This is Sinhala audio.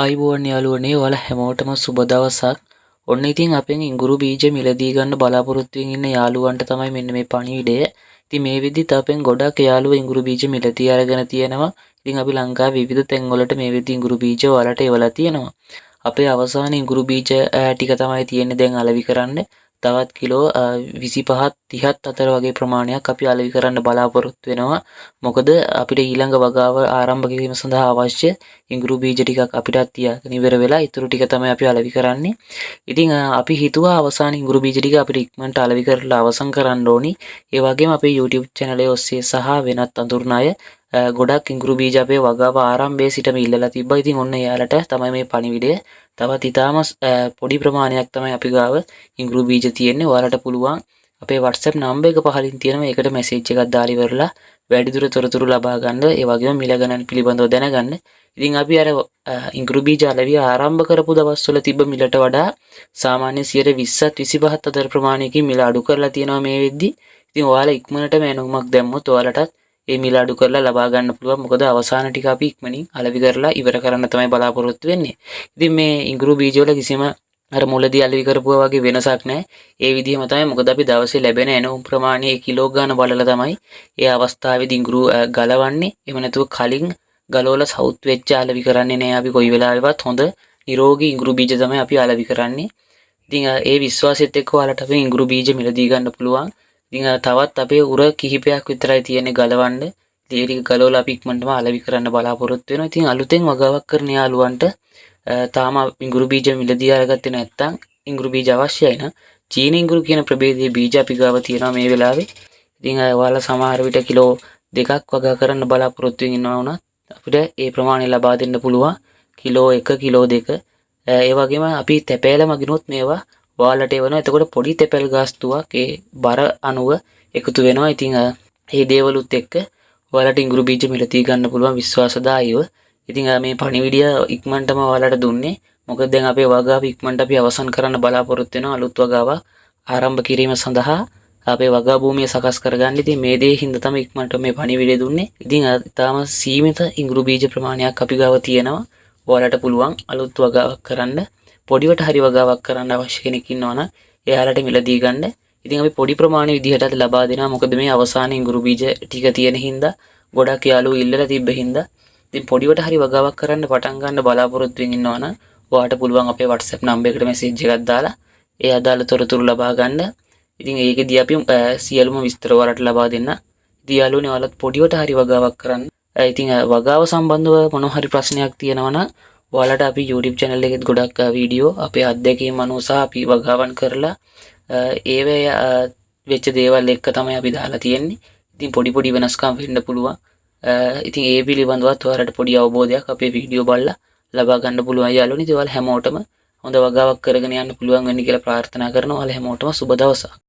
ආයුබෝවන් යාළුවනේ ඔයාලා හැමෝටම සුබ දවසක්. ඔන්න ඉතින් අපෙන් ඉඟුරු බීජ මිලදී ගන්න බලාපොරොත්තු වෙමින් ඉන්න යාළුවන්ට තමයි මෙන්න මේ පණිවිඩය. ඉතින් මේ විදිහට අපෙන් ගොඩක් යාළුවෝ ඉඟුරු බීජ මිලදී අරගෙන තියෙනවා. ඉතින් අපි ලංකාවේ විවිධ තැන්වලට මේ විදිහට ඉඟුරු බීජ ඔයාලට එවලා තියෙනවා. අපේ අවසාන ඉඟුරු බීජ ටික තමයි තියෙන්නේ දැන් අලෙවි කරන්න. තවත් කිලෝ 25ක් 30ක් අතර වගේ ප්‍රමාණයක් අපි අලෙවි කරන්න බලාපොරොත්තු වෙනවා. මොකද අපිට ඊළඟ වගාව ආරම්භ කිරීම සඳහා අවශ්‍ය ඉඟුරු බීජ ටිකක් අපිටත් තියාගෙන ඉවර වෙලා ඊටු ටික තමයි අපි අලෙවි කරන්නේ. ඉතින් අපි හිතුවා අවසාන ඉඟුරු බීජ ටික අපිට ඉක්මනට අලෙවි කරලා අවසන් කරන්න ඕනි. ඒ වගේම අපේ YouTube channel එක ඔස්සේ සහ වෙනත් අඳුරන අය ගොඩක් ඉඟුරු බීජ අපේ වගාව ආරම්භයේ සිටම ඉල්ලලා තිබ්බා. ඉතින් ඔන්න එයාලට තමයි මේ පණිවිඩය. තවත් ඊටාම පොඩි ප්‍රමාණයක් තමයි අපි ගාව ඉඟුරු බීජ තියෙන්නේ. ඔයාලට පුළුවන් අපේ WhatsApp නම්බර් එක පහලින් තියෙනවා. ඒකට මැසේජ් එකක් දාලා ඉවරලා වැඩිදුර තොරතුරු ලබා ගන්න. ඒ වගේම මිල ගණන් පිළිබඳව දැනගන්න. ඉතින් අපි අර ඉඟුරු බීජ අලෙවිය ආරම්භ කරපු දවස්වල තිබ්බ මිලට වඩා සාමාන්‍ය 20%ත් 25ත් අතර ප්‍රමාණයකින් මිල අඩු කරලා තියෙනවා මේ වෙද්දි. ඉතින් ඔයාලා ඉක්මනට මෑනුමක් දැම්මොත් ඔයාලටත් මේ මිල අඩු කරලා ලබා ගන්න පුළුවන්. මොකද අවසාන ටික අපි ඉක්මනින් අලෙවි කරලා ඉවර කරන්න තමයි බලාපොරොත්තු වෙන්නේ. ඉතින් මේ ඉඟුරු බීජ වල කිසිම අර මුලදී අලෙවි කරපුවා වගේ වෙනසක් නැහැ. ඒ විදිහම තමයි. මොකද අපි දවසේ ලැබෙන එනවුම් ප්‍රමාණය කිලෝ ගන්න බලලා තමයි ඒ අවස්ථාවේදී ඉඟුරු ගලවන්නේ. එහෙම නැතුව කලින් ගලවලා සවුත් වෙච්ච අලෙවි කරන්නේ නැහැ. අපි කොයි වෙලාවෙවත් හොඳ නිරෝගී ඉඟුරු බීජ තමයි අපි අලෙවි කරන්නේ. ඉතින් ඒ විශ්වාසෙත් එක්ක ඔයාලට අපි ඉඟුරු බීජ මිලදී ගන්න පුළුවන්. ඉතින් තවත් අපේ උර කිහිපයක් විතරයි තියෙන්නේ ගලවන්න. ඒ ටික ගලවලා අපි ඉක්මනටම අලෙවි කරන්න බලාපොරොත්තු වෙනවා. ඉතින් අලුතෙන් වගාවක් කරන යාළුවන්ට තාම ඉඟුරු බීජ මිලදී අරගත්තේ නැත්නම් ඉඟුරු බීජ අවශ්‍යයි නම් චීන ඉඟුරු කියන ප්‍රභේදයේ බීජ අපි ගාව තියෙනවා මේ වෙලාවේ. ඉතින් ඔයාලා සමහර විට කිලෝ 2ක් වගා කරන්න බලාපොරොත්තු වෙනවා වුණත් අපිට ඒ ප්‍රමාණය ලබා දෙන්න පුළුවන්. Kilo 1 kilo 2. ඒ වගේම අපි තැපෑල මගිනුත් මේවා ඔයාලට එවනවා. එතකොට පොඩි තැපැල් ගාස්තුවක් ඒ බර අණුව එකතු වෙනවා. ඉතින් මේ දේවලුත් එක්ක ඔයාලට ඉඟුරු බීජ මිලදී ගන්න පුළුවන් විශ්වාසදායීව. ඉතින් මේ පණිවිඩය ඉක්මනටම ඔයාලට දුන්නේ. මොකද දැන් අපේ වගාව ඉක්මනට අපි අවසන් කරන්න බලාපොරොත්තු වෙනවා. අලුත් වගාවක් ආරම්භ කිරීම සඳහා අපේ වගා භූමිය සකස් කරගන්න. ඉතින් මේ දේ හින්දා තමයි ඉක්මනට මේ පණිවිඩය දුන්නේ. ඉතින් තාම සීමිත ඉඟුරු බීජ ප්‍රමාණයක් අපි ගාව තියෙනවා. ඔයාලට පුළුවන් අලුත් වගාවක් කරන්න. පොඩිවට හරි වගාවක් කරන්න අවශ්‍ය කෙනෙක් ඉන්නවනම් එයාලට මිලදී ගන්න. ඉතින් අපි පොඩි ප්‍රමාණය විදිහටත් ලබා දෙනවා. මොකද මේ අවසාන ඉඟුරු බීජ ටික තියෙන හින්දා ගොඩක් යාළුවෝ ඉල්ලලා තිබ්බ හින්දා ඉතින් පොඩිවට හරි වගාවක් කරන්න පටන් ගන්න බලාපොරොත්තු වෙමින් ඉන්නවනම් ඔයාලට පුළුවන් අපේ WhatsApp නම්බර් එකට මැසේජ් එකක් දාලා ඒ අදාළ තොරතුරු ලබා ගන්න. ඉතින් ඒකෙදී අපි සියලුම විස්තර ඔයාලට ලබා දෙන්න. ඉතින් යාළුවනේ ඔයාලත් පොඩිවට හරි වගාවක් කරන්න. ඉතින් වගාව සම්බන්ධව මොන හරි ප්‍රශ්නයක් තියෙනවා නම් ඔයාලට අපි YouTube channel එකෙත් ගොඩක් වීඩියෝ අපේ අත්දැකීම් අනුව සහ අපි වගාවන් කරලා ඒවේ වෙච්ච දේවල් එක්ක තමයි අපි දාලා තියෙන්නේ. ඉතින් පොඩි වෙනස්කම් වෙන්න පුළුවන්. ඉතින් ඒ පිළිබඳවත් ඔයාලට පොඩි අවබෝධයක් අපේ වීඩියෝ බලලා ලබා ගන්න පුළුවන් යාළුවනේ. ඉතින් ඔයාලා හැමෝටම හොඳ වගාවක් කරගෙන යන්න පුළුවන් වෙන්න කියලා ප්‍රාර්ථනා කරනවා. ඔයාලා හැමෝටම සුබ දවසක්.